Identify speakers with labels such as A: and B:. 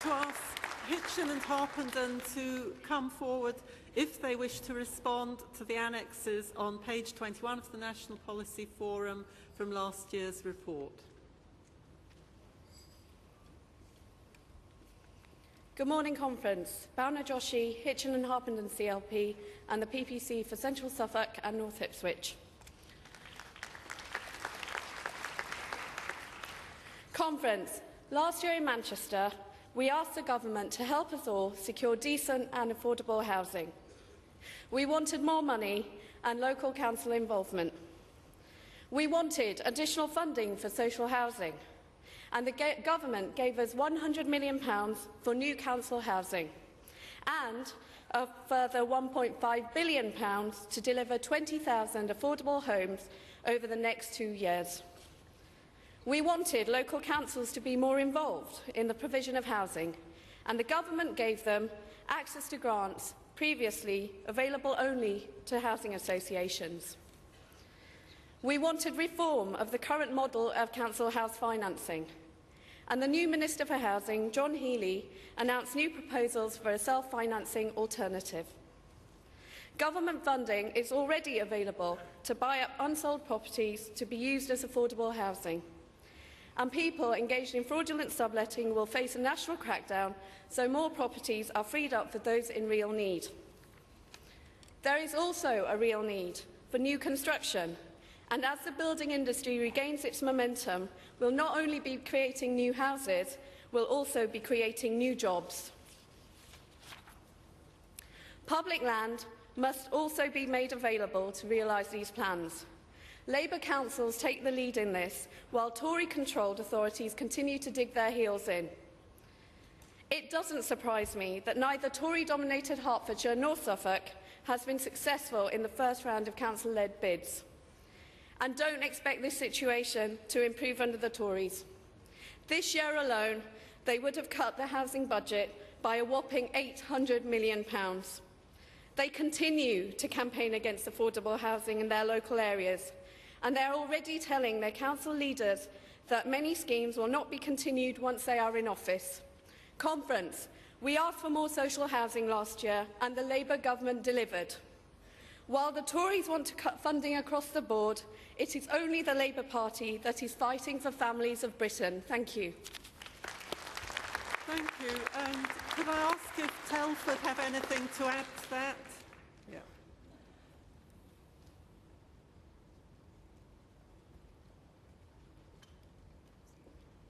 A: to ask Hitchin and Harpenden to come forward if they wish to respond to the annexes on page 21 of the National Policy Forum from last year's report.
B: Good morning, Conference. Bhavna, Joshi, Hitchin and Harpenden CLP and the PPC for Central Suffolk and North Ipswich. Conference. Last year in Manchester, we asked the government to help us all secure decent and affordable housing. We wanted more money and local council involvement. We wanted additional funding for social housing, and the government gave us £100 million for new council housing and a further £1.5 billion to deliver 20,000 affordable homes over the next 2 years. We wanted local councils to be more involved in the provision of housing, and the government gave them access to grants previously available only to housing associations. We wanted reform of the current model of council house financing, and the new Minister for Housing, John Healey, announced new proposals for a self-financing alternative. Government funding is already available to buy up unsold properties to be used as affordable housing, and people engaged in fraudulent subletting will face a national crackdown, so more properties are freed up for those in real need. There is also a real need for new construction, and as the building industry regains its momentum, we'll not only be creating new houses, we'll also be creating new jobs. Public land must also be made available to realise these plans. Labour councils take the lead in this, while Tory-controlled authorities continue to dig their heels in. It doesn't surprise me that neither Tory-dominated Hertfordshire nor Suffolk has been successful in the first round of council-led bids. And don't expect this situation to improve under the Tories. This year alone, they would have cut the housing budget by a whopping £800 million. They continue to campaign against affordable housing in their local areas, and they're already telling their council leaders that many schemes will not be continued once they are in office. Conference. We asked for more social housing last year, and the Labour government delivered. While the Tories want to cut funding across the board, it is only the Labour Party that is fighting for families of Britain. Thank you.
A: Thank you. And could I ask if Telford have anything to add to that?